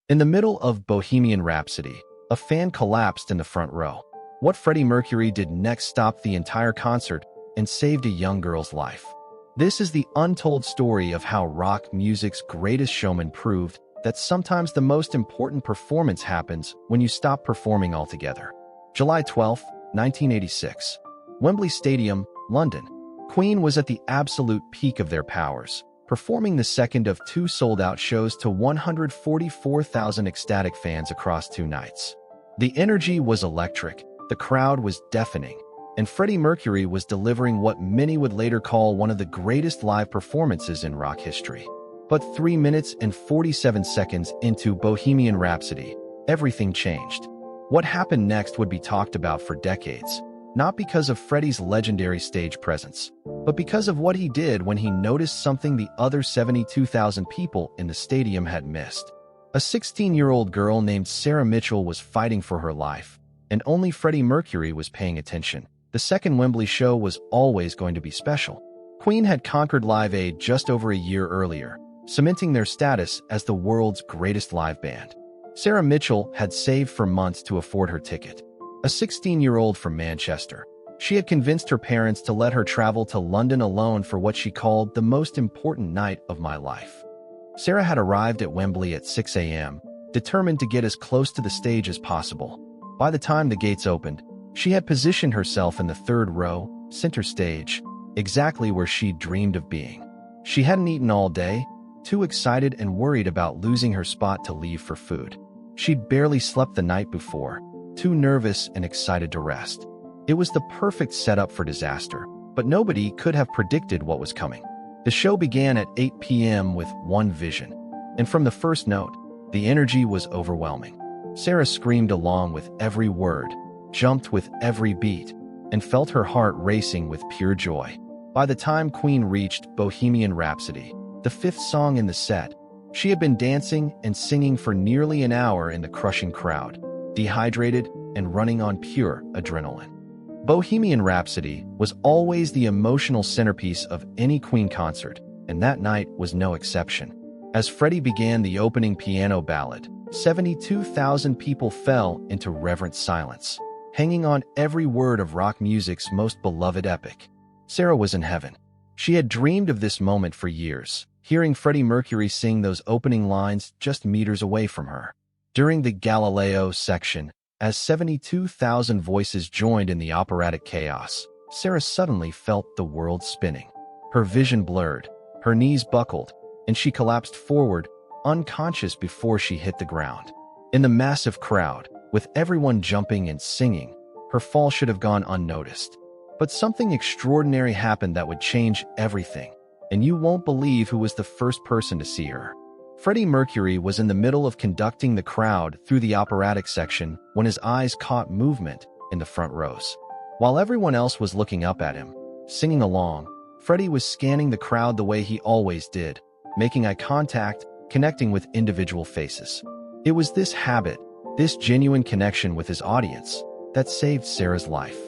In the middle of Bohemian Rhapsody, a fan collapsed in the front row. What Freddie Mercury did next stopped the entire concert and saved a young girl's life. This is the untold story of how rock music's greatest showman proved that sometimes the most important performance happens when you stop performing altogether. July 12, 1986. Wembley Stadium, London. Queen was at the absolute peak of their powers, performing the second of two sold-out shows to 144,000 ecstatic fans across 2 nights. The energy was electric, the crowd was deafening, and Freddie Mercury was delivering what many would later call one of the greatest live performances in rock history. But 3 minutes and 47 seconds into Bohemian Rhapsody, everything changed. What happened next would be talked about for decades, not because of Freddie's legendary stage presence, but because of what he did when he noticed something the other 72,000 people in the stadium had missed. A 16-year-old girl named Sarah Mitchell was fighting for her life, and only Freddie Mercury was paying attention. The second Wembley show was always going to be special. Queen had conquered Live Aid just over a year earlier, cementing their status as the world's greatest live band. Sarah Mitchell had saved for months to afford her ticket. A 16-year-old from Manchester, she had convinced her parents to let her travel to London alone for what she called the most important night of my life. Sarah had arrived at Wembley at 6 a.m., determined to get as close to the stage as possible. By the time the gates opened, she had positioned herself in the third row, center stage, exactly where she'd dreamed of being. She hadn't eaten all day, too excited and worried about losing her spot to leave for food. She'd barely slept the night before, too nervous and excited to rest. It was the perfect setup for disaster, but nobody could have predicted what was coming. The show began at 8 p.m. with one vision, and from the first note, the energy was overwhelming. Sarah screamed along with every word, jumped with every beat, and felt her heart racing with pure joy. By the time Queen reached Bohemian Rhapsody, the 5th song in the set, she had been dancing and singing for nearly an hour in the crushing crowd, dehydrated and running on pure adrenaline. Bohemian Rhapsody was always the emotional centerpiece of any Queen concert, and that night was no exception. As Freddie began the opening piano ballad, 72,000 people fell into reverent silence, hanging on every word of rock music's most beloved epic. Sarah was in heaven. She had dreamed of this moment for years, hearing Freddie Mercury sing those opening lines just meters away from her. During the Galileo section, as 72,000 voices joined in the operatic chaos, Sarah suddenly felt the world spinning. Her vision blurred, her knees buckled, and she collapsed forward, unconscious before she hit the ground. In the massive crowd, with everyone jumping and singing, her fall should have gone unnoticed. But something extraordinary happened that would change everything, and you won't believe who was the first person to see her. Freddie Mercury was in the middle of conducting the crowd through the operatic section when his eyes caught movement in the front rows. While everyone else was looking up at him, singing along, Freddie was scanning the crowd the way he always did, making eye contact, connecting with individual faces. It was this habit, this genuine connection with his audience, that saved Sarah's life.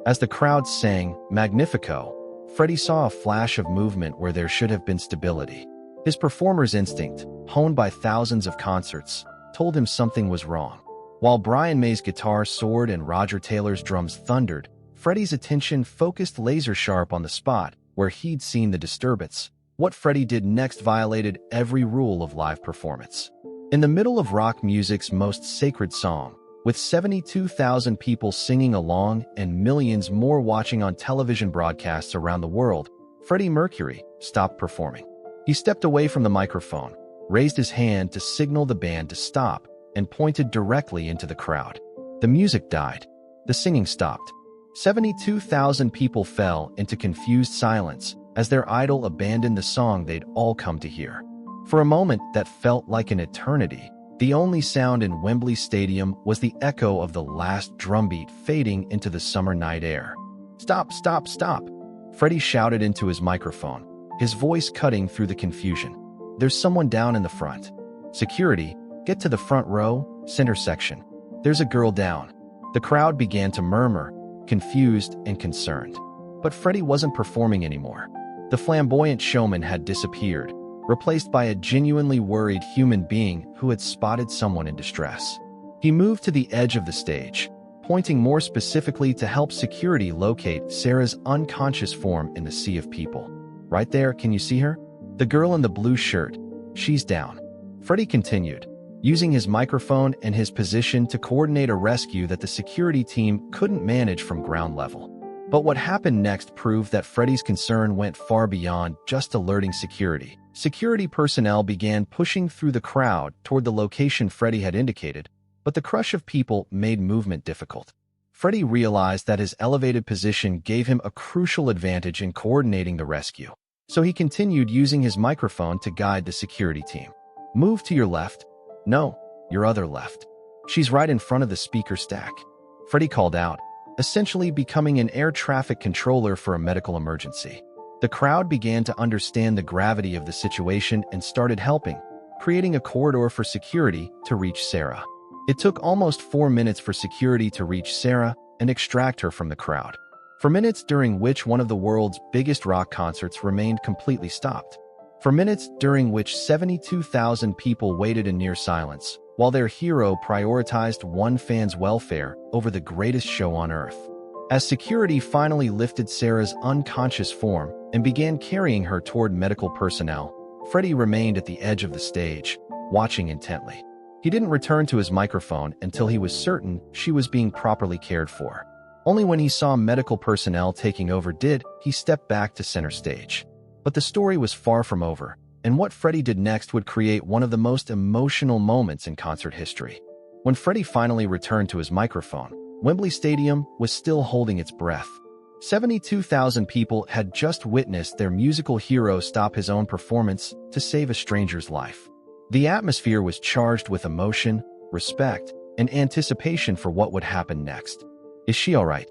As the crowd sang Magnifico, Freddie saw a flash of movement where there should have been stability. His performer's instinct, honed by thousands of concerts, told him something was wrong. While Brian May's guitar soared and Roger Taylor's drums thundered, Freddie's attention focused laser-sharp on the spot where he'd seen the disturbance. What Freddie did next violated every rule of live performance. In the middle of rock music's most sacred song, with 72,000 people singing along and millions more watching on television broadcasts around the world, Freddie Mercury stopped performing. He stepped away from the microphone, raised his hand to signal the band to stop, and pointed directly into the crowd. The music died. The singing stopped. 72,000 people fell into confused silence as their idol abandoned the song they'd all come to hear. For a moment that felt like an eternity, the only sound in Wembley Stadium was the echo of the last drumbeat fading into the summer night air. "Stop, stop, stop!" Freddie shouted into his microphone, his voice cutting through the confusion. "There's someone down in the front. Security, get to the front row, center section. There's a girl down." The crowd began to murmur, confused and concerned. But Freddie wasn't performing anymore. The flamboyant showman had disappeared, replaced by a genuinely worried human being who had spotted someone in distress. He moved to the edge of the stage, pointing more specifically to help security locate Sarah's unconscious form in the sea of people. Right there, can you see her? The girl in the blue shirt. She's down. Freddie continued, using his microphone and his position to coordinate a rescue that the security team couldn't manage from ground level. But what happened next proved that Freddie's concern went far beyond just alerting security. Security personnel began pushing through the crowd toward the location Freddie had indicated, but the crush of people made movement difficult. Freddie realized that his elevated position gave him a crucial advantage in coordinating the rescue, so he continued using his microphone to guide the security team. Move to your left. No, your other left. She's right in front of the speaker stack. Freddie called out, essentially becoming an air traffic controller for a medical emergency. The crowd began to understand the gravity of the situation and started helping, creating a corridor for security to reach Sarah. It took almost 4 minutes for security to reach Sarah and extract her from the crowd. For minutes during which one of the world's biggest rock concerts remained completely stopped. For minutes during which 72,000 people waited in near silence, while their hero prioritized one fan's welfare over the greatest show on earth. As security finally lifted Sarah's unconscious form and began carrying her toward medical personnel, Freddie remained at the edge of the stage, watching intently. He didn't return to his microphone until he was certain she was being properly cared for. Only when he saw medical personnel taking over did he step back to center stage. But the story was far from over, and what Freddie did next would create one of the most emotional moments in concert history. When Freddie finally returned to his microphone, Wembley Stadium was still holding its breath. 72,000 people had just witnessed their musical hero stop his own performance to save a stranger's life. The atmosphere was charged with emotion, respect, and anticipation for what would happen next. Is she all right?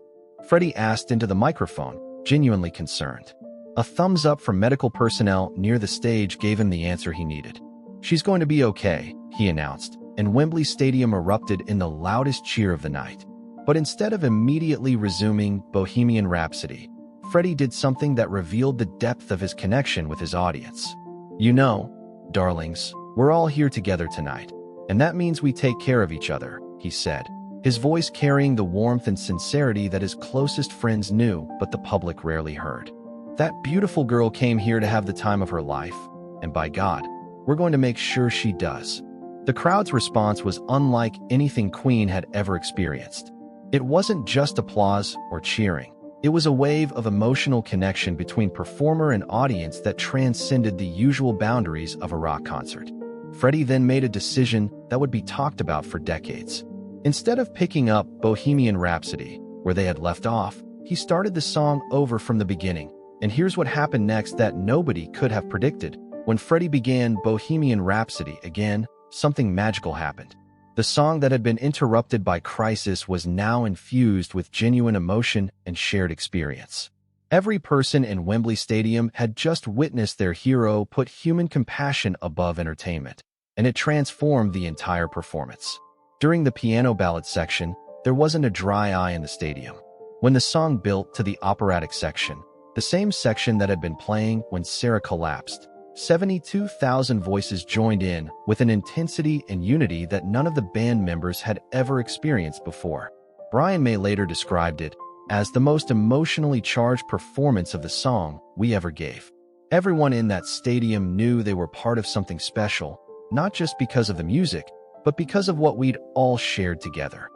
Freddie asked into the microphone, genuinely concerned. A thumbs up from medical personnel near the stage gave him the answer he needed. She's going to be okay, he announced, and Wembley Stadium erupted in the loudest cheer of the night. But instead of immediately resuming Bohemian Rhapsody, Freddie did something that revealed the depth of his connection with his audience. You know, darlings, we're all here together tonight, and that means we take care of each other, he said, his voice carrying the warmth and sincerity that his closest friends knew but the public rarely heard. That beautiful girl came here to have the time of her life, and by God, we're going to make sure she does. The crowd's response was unlike anything Queen had ever experienced. It wasn't just applause or cheering. It was a wave of emotional connection between performer and audience that transcended the usual boundaries of a rock concert. Freddie then made a decision that would be talked about for decades. Instead of picking up Bohemian Rhapsody, where they had left off, he started the song over from the beginning. And here's what happened next that nobody could have predicted. When Freddie began Bohemian Rhapsody again, something magical happened. The song that had been interrupted by crisis was now infused with genuine emotion and shared experience. Every person in Wembley Stadium had just witnessed their hero put human compassion above entertainment, and it transformed the entire performance. During the piano ballad section, there wasn't a dry eye in the stadium. When the song built to the operatic section, the same section that had been playing when Sarah collapsed, 72,000 voices joined in with an intensity and unity that none of the band members had ever experienced before. Brian May later described it as the most emotionally charged performance of the song we ever gave. Everyone in that stadium knew they were part of something special, not just because of the music, but because of what we'd all shared together.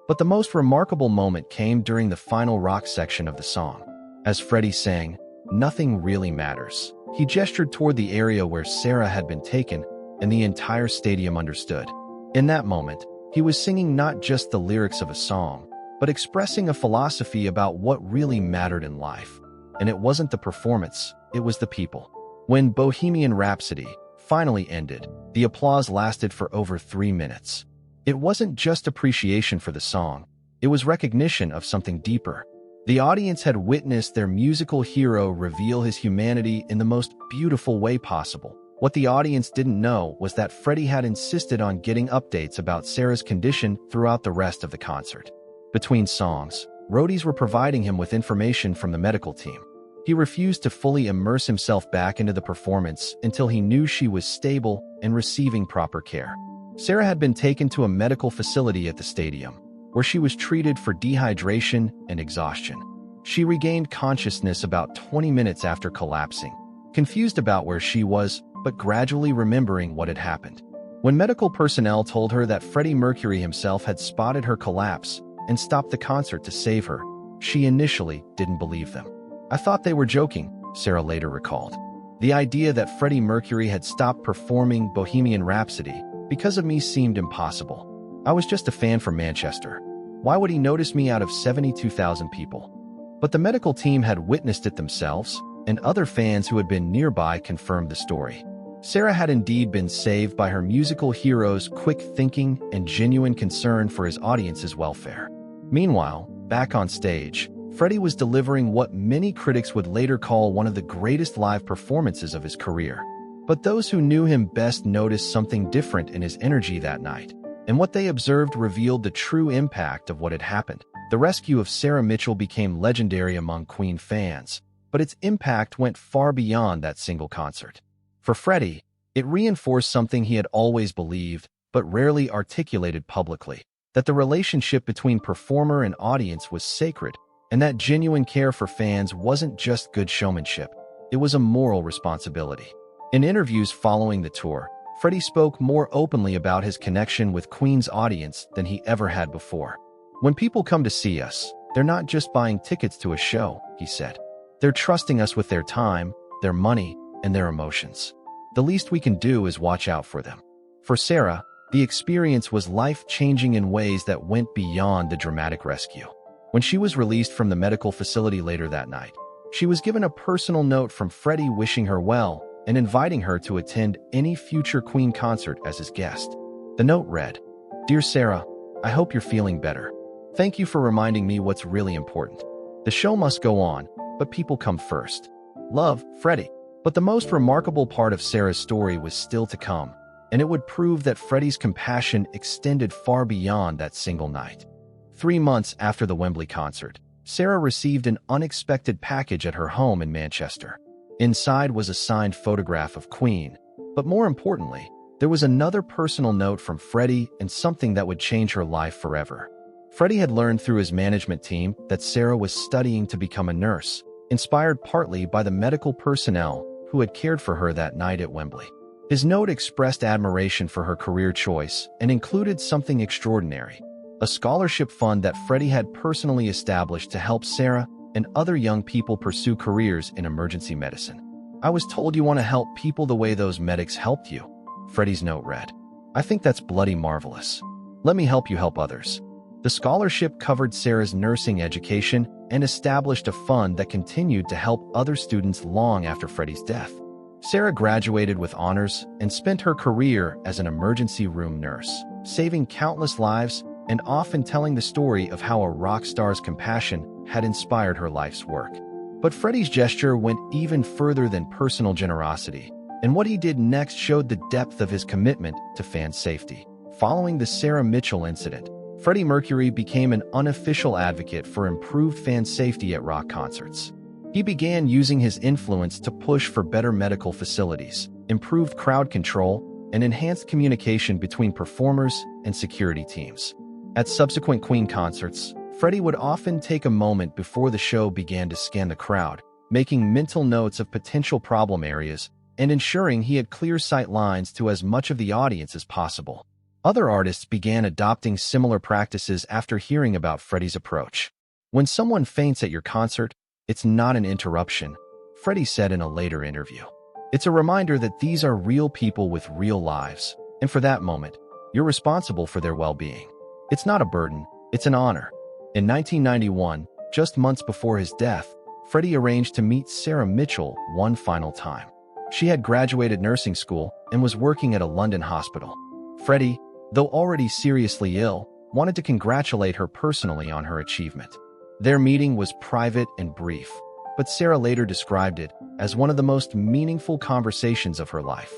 But the most remarkable moment came during the final rock section of the song. As Freddie sang, "Nothing Really Matters," he gestured toward the area where Sarah had been taken, and the entire stadium understood. In that moment, he was singing not just the lyrics of a song, but expressing a philosophy about what really mattered in life. And it wasn't the performance, it was the people. When Bohemian Rhapsody finally ended, the applause lasted for over 3 minutes. It wasn't just appreciation for the song, it was recognition of something deeper. The audience had witnessed their musical hero reveal his humanity in the most beautiful way possible. What the audience didn't know was that Freddie had insisted on getting updates about Sarah's condition throughout the rest of the concert. Between songs, roadies were providing him with information from the medical team. He refused to fully immerse himself back into the performance until he knew she was stable and receiving proper care. Sarah had been taken to a medical facility at the stadium, where she was treated for dehydration and exhaustion. She regained consciousness about 20 minutes after collapsing, confused about where she was, but gradually remembering what had happened. When medical personnel told her that Freddie Mercury himself had spotted her collapse and stopped the concert to save her, she initially didn't believe them. "I thought they were joking," Sarah later recalled. "The idea that Freddie Mercury had stopped performing Bohemian Rhapsody because of me seemed impossible. I was just a fan from Manchester. Why would he notice me out of 72,000 people?" But the medical team had witnessed it themselves, and other fans who had been nearby confirmed the story. Sarah had indeed been saved by her musical hero's quick thinking and genuine concern for his audience's welfare. Meanwhile, back on stage, Freddie was delivering what many critics would later call one of the greatest live performances of his career. But those who knew him best noticed something different in his energy that night, and what they observed revealed the true impact of what had happened. The rescue of Sarah Mitchell became legendary among Queen fans, but its impact went far beyond that single concert. For Freddie, it reinforced something he had always believed, but rarely articulated publicly, that the relationship between performer and audience was sacred, and that genuine care for fans wasn't just good showmanship, it was a moral responsibility. In interviews following the tour, Freddie spoke more openly about his connection with Queen's audience than he ever had before. "When people come to see us, they're not just buying tickets to a show," he said. "They're trusting us with their time, their money, and their emotions. The least we can do is watch out for them." For Sarah, the experience was life-changing in ways that went beyond the dramatic rescue. When she was released from the medical facility later that night, she was given a personal note from Freddie wishing her well and inviting her to attend any future Queen concert as his guest. The note read, "Dear Sarah, I hope you're feeling better. Thank you for reminding me what's really important. The show must go on, but people come first. Love, Freddie." But the most remarkable part of Sarah's story was still to come, and it would prove that Freddie's compassion extended far beyond that single night. 3 months after the Wembley concert, Sarah received an unexpected package at her home in Manchester. Inside was a signed photograph of Queen, but more importantly, there was another personal note from Freddie and something that would change her life forever. Freddie had learned through his management team that Sarah was studying to become a nurse, inspired partly by the medical personnel who had cared for her that night at Wembley. His note expressed admiration for her career choice and included something extraordinary: a scholarship fund that Freddie had personally established to help Sarah and other young people pursue careers in emergency medicine. "I was told you want to help people the way those medics helped you," Freddie's note read. "I think that's bloody marvelous. Let me help you help others." The scholarship covered Sarah's nursing education and established a fund that continued to help other students long after Freddie's death. Sarah graduated with honors and spent her career as an emergency room nurse, saving countless lives and often telling the story of how a rock star's compassion had inspired her life's work. But Freddie's gesture went even further than personal generosity, and what he did next showed the depth of his commitment to fan safety. Following the Sarah Mitchell incident, Freddie Mercury became an unofficial advocate for improved fan safety at rock concerts. He began using his influence to push for better medical facilities, improved crowd control, and enhanced communication between performers and security teams. At subsequent Queen concerts, Freddie would often take a moment before the show began to scan the crowd, making mental notes of potential problem areas and ensuring he had clear sight lines to as much of the audience as possible. Other artists began adopting similar practices after hearing about Freddie's approach. "When someone faints at your concert, it's not an interruption," Freddie said in a later interview. "It's a reminder that these are real people with real lives, and for that moment, you're responsible for their well-being. It's not a burden, it's an honor." In 1991, just months before his death, Freddie arranged to meet Sarah Mitchell one final time. She had graduated nursing school and was working at a London hospital. Freddie, though already seriously ill, wanted to congratulate her personally on her achievement. Their meeting was private and brief, but Sarah later described it as one of the most meaningful conversations of her life.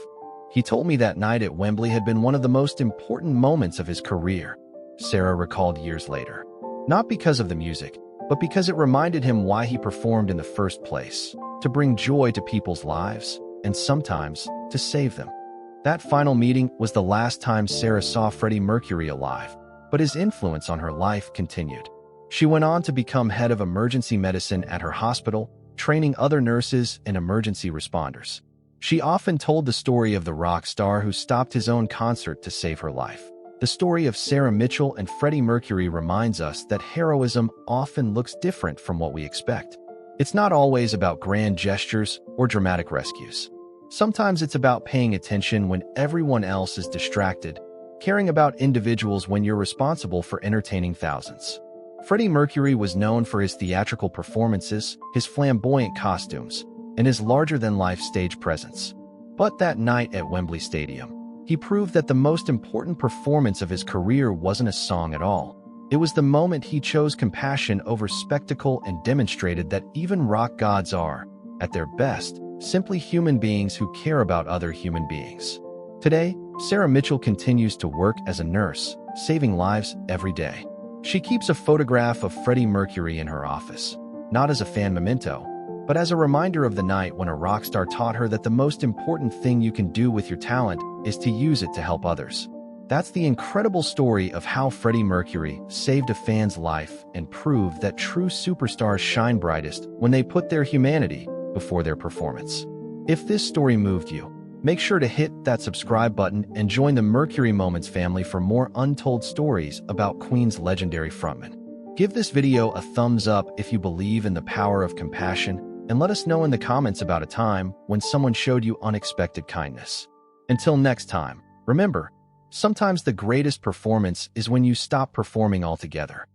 "He told me that night at Wembley had been one of the most important moments of his career," Sarah recalled years later. "Not because of the music, but because it reminded him why he performed in the first place, to bring joy to people's lives, and sometimes to save them. That final meeting was the last time Sarah saw Freddie Mercury alive, but his influence on her life continued. She went on to become head of emergency medicine at her hospital, training other nurses and emergency responders. She often told the story of the rock star who stopped his own concert to save her life. The story of Sarah Mitchell and Freddie Mercury reminds us that heroism often looks different from what we expect. It's not always about grand gestures or dramatic rescues. Sometimes it's about paying attention when everyone else is distracted, caring about individuals when you're responsible for entertaining thousands. Freddie Mercury was known for his theatrical performances, his flamboyant costumes, and his larger-than-life stage presence. But that night at Wembley Stadium, he proved that the most important performance of his career wasn't a song at all. It was the moment he chose compassion over spectacle and demonstrated that even rock gods are, at their best, simply human beings who care about other human beings. Today, Sarah Mitchell continues to work as a nurse, saving lives every day. She keeps a photograph of Freddie Mercury in her office, not as a fan memento, but as a reminder of the night when a rock star taught her that the most important thing you can do with your talent is to use it to help others. That's the incredible story of how Freddie Mercury saved a fan's life and proved that true superstars shine brightest when they put their humanity before their performance. If this story moved you, make sure to hit that subscribe button and join the Mercury Moments family for more untold stories about Queen's legendary frontman. Give this video a thumbs up if you believe in the power of compassion, and let us know in the comments about a time when someone showed you unexpected kindness. Until next time, remember, sometimes the greatest performance is when you stop performing altogether.